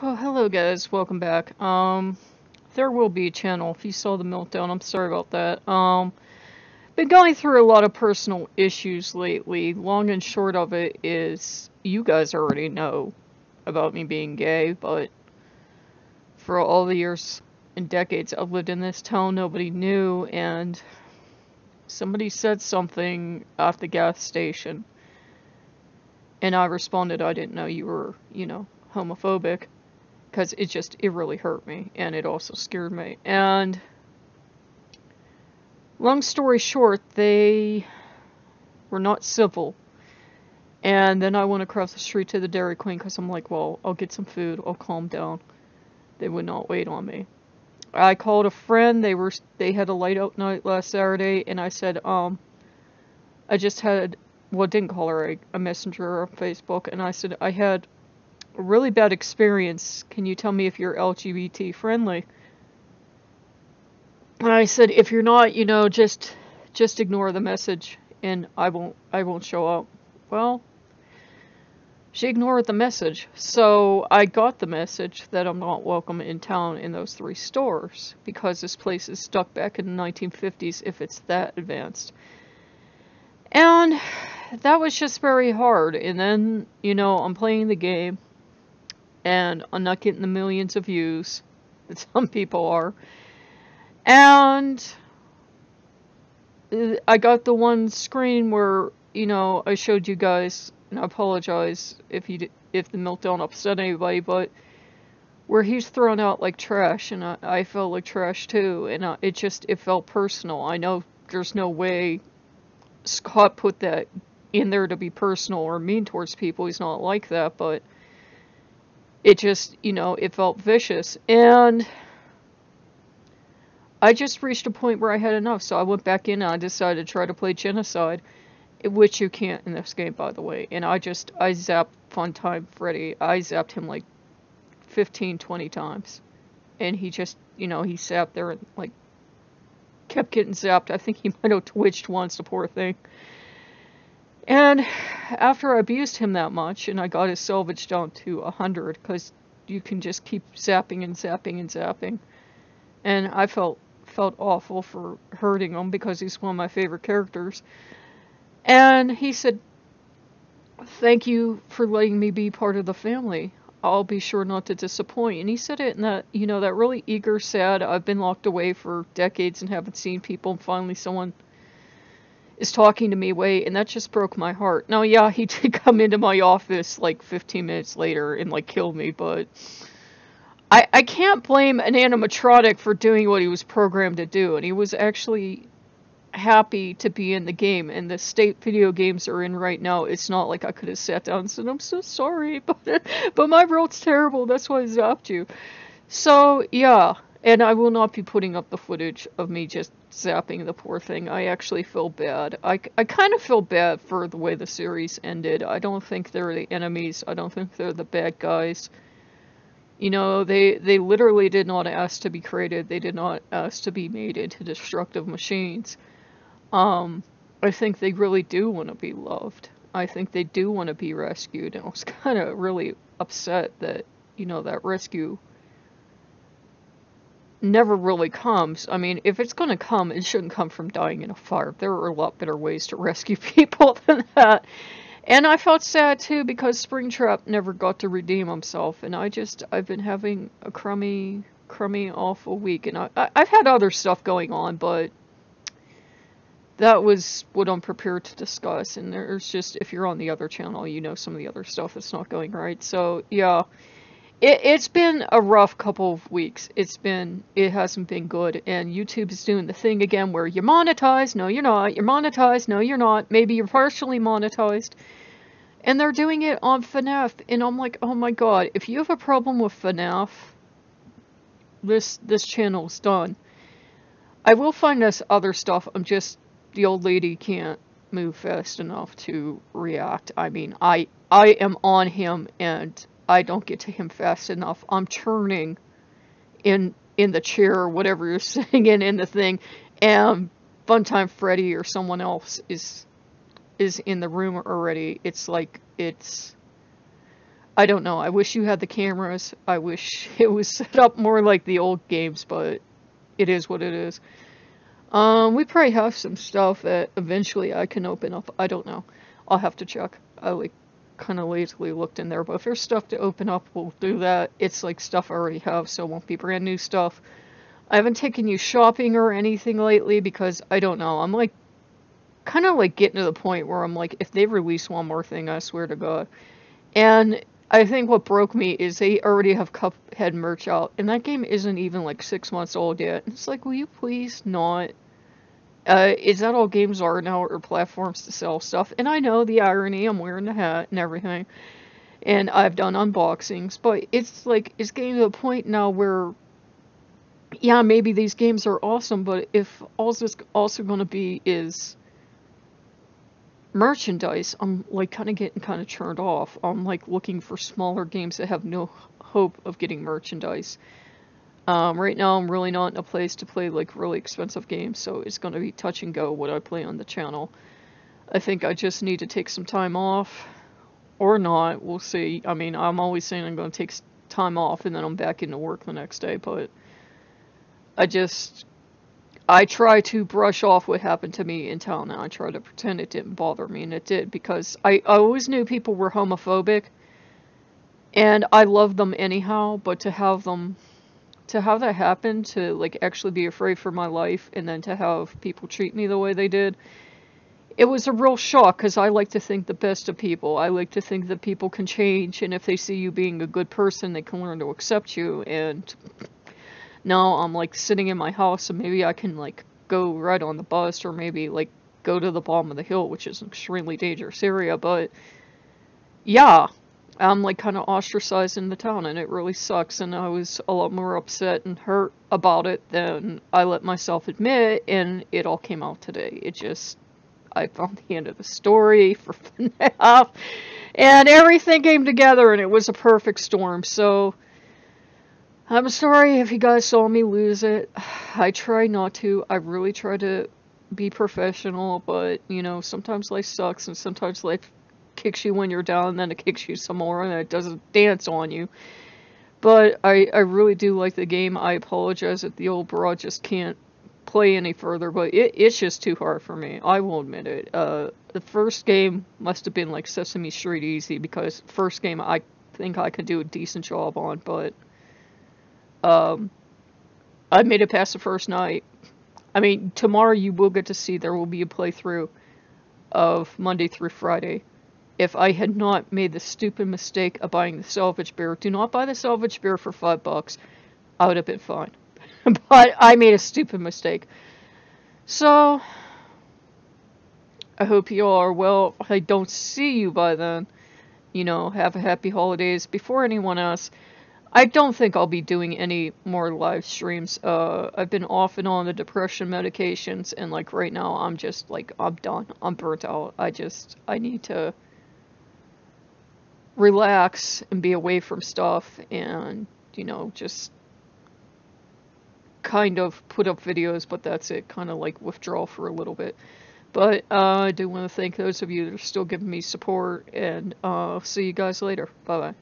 Oh, hello guys, welcome back. There will be a channel if you saw the meltdown. I'm sorry about that. Been going through a lot of personal issues lately. Long and short of it is, you guys already know about me being gay, but for all the years and decades I've lived in this town, nobody knew, and somebody said something at the gas station, and I responded, I didn't know you were, homophobic. Because it really hurt me, and it also scared me. And long story short, they were not civil. And then I went across the street to the Dairy Queen because I'm like, well, I'll get some food, I'll calm down. They would not wait on me. I called a friend. They had a light out night last Saturday, and I said, I just had, well, didn't call her, a messenger on Facebook, and I said I had a really bad experience. Can you tell me if you're LGBT friendly? And I said, if you're not, just ignore the message and I won't show up. Well, she ignored the message. So I got the message that I'm not welcome in town in those 3 stores because this place is stuck back in the 1950s if it's that advanced. And that was just very hard. And then, I'm playing the game and I'm not getting the millions of views that some people are. And I got the one screen where, I showed you guys, and I apologize if the meltdown upset anybody, but where he's thrown out like trash, and I felt like trash too, and it felt personal. I know there's no way Scott put that in there to be personal or mean towards people. He's not like that, but it just, it felt vicious. And I just reached a point where I had enough, so I went back in and I decided to try to play genocide, which you can't in this game, by the way. And I zapped Funtime Freddy. I zapped him like 15, 20 times. And he just, he sat there and like kept getting zapped. I think he might have twitched once, the poor thing. And after I abused him that much, and I got his salvage down to 100, because you can just keep zapping and zapping and zapping. And I felt awful for hurting him because he's one of my favorite characters. And he said, thank you for letting me be part of the family. I'll be sure not to disappoint. And he said it in that, that really eager, sad, I've been locked away for decades and haven't seen people, and finally someone is talking to me way, and that just broke my heart. Now, yeah, he did come into my office like 15 minutes later and like killed me, but I can't blame an animatronic for doing what he was programmed to do, and he was actually happy to be in the game. And the state video games are in right now, it's not like I could have sat down and said, I'm so sorry, but my role's terrible, that's why I zapped you. So, yeah. And I will not be putting up the footage of me just zapping the poor thing. I actually feel bad. I kind of feel bad for the way the series ended. I don't think they're the enemies. I don't think they're the bad guys. They literally did not ask to be created. They did not ask to be made into destructive machines. I think they really do want to be loved. I think they do want to be rescued. And I was kind of really upset that, that rescue never really comes. I mean, if it's going to come, it shouldn't come from dying in a fire. There are a lot better ways to rescue people than that. And I felt sad too because Springtrap never got to redeem himself, and I've been having a crummy, awful week, and I've had other stuff going on, but that was what I'm prepared to discuss. And there's just, if you're on the other channel, some of the other stuff that's not going right. So yeah. It's been a rough couple of weeks. It hasn't been good, and YouTube is doing the thing again where you're monetized, no you're not, you're monetized, no you're not, maybe you're partially monetized, and they're doing it on FNAF, and I'm like, oh my god, if you have a problem with FNAF, this channel's done. I will find this other stuff, the old lady can't move fast enough to react. I mean, I am on him, and I don't get to him fast enough. I'm turning in the chair or whatever you're sitting in the thing, and Funtime Freddy or someone else is in the room already. It's like, I don't know. I wish you had the cameras. I wish it was set up more like the old games, but it is what it is. We probably have some stuff that eventually I can open up. I don't know. I'll have to check. I like kind of lazily looked in there, but if there's stuff to open up, we'll do that. It's like stuff I already have, so it won't be brand new stuff. I haven't taken you shopping or anything lately because I don't know. I'm like kind of like getting to the point where I'm like, if they release one more thing, I swear to God. And I think what broke me is they already have Cuphead merch out, and that game isn't even like 6 months old yet. It's like, will you please not? Is that all games are now, or platforms to sell stuff? And I know the irony, I'm wearing the hat and everything, and I've done unboxings, but it's like, it's getting to the point now where, yeah, maybe these games are awesome, but if all this also going to be is merchandise, I'm like kind of getting kind of turned off. I'm like looking for smaller games that have no hope of getting merchandise. Right now I'm really not in a place to play like really expensive games, so it's going to be touch and go what I play on the channel. I think I just need to take some time off, or not, we'll see. I mean, I'm always saying I'm going to take time off and then I'm back into work the next day, but I try to brush off what happened to me in town, and I try to pretend it didn't bother me, and it did, because I always knew people were homophobic, and I loved them anyhow, but to have that happen, to like actually be afraid for my life, and then to have people treat me the way they did, it was a real shock, because I like to think the best of people. I like to think that people can change, and if they see you being a good person, they can learn to accept you, and now I'm like sitting in my house, and maybe I can like go ride on the bus, or maybe like go to the bottom of the hill, which is an extremely dangerous area, but yeah, I'm like kind of ostracized in the town, and it really sucks, and I was a lot more upset and hurt about it than I let myself admit, and it all came out today. I found the end of the story for FNAF, and everything came together, and it was a perfect storm, so I'm sorry if you guys saw me lose it. I try not to. I really try to be professional, but, you know, sometimes life sucks, and sometimes life kicks you when you're down, and then it kicks you some more, and it doesn't dance on you. But I really do like the game. I apologize that the old broad just can't play any further, but it's just too hard for me. I will admit it. The first game must have been like Sesame Street easy, because first game I think I could do a decent job on, but I made it past the first night. I mean, tomorrow you will get to see there will be a playthrough of Monday through Friday. If I had not made the stupid mistake of buying the salvage beer, do not buy the salvage beer for $5. I would have been fine. But I made a stupid mistake. So, I hope you all are well. If I don't see you by then, you know, have a happy holidays. Before anyone else, I don't think I'll be doing any more live streams. I've been off and on the depression medications, and like right now I'm just like, I'm done. I'm burnt out. I need to relax and be away from stuff, and, you know, just kind of put up videos, but that's it. Kind of like withdraw for a little bit. But I do want to thank those of you that are still giving me support, and I'll see you guys later. Bye bye.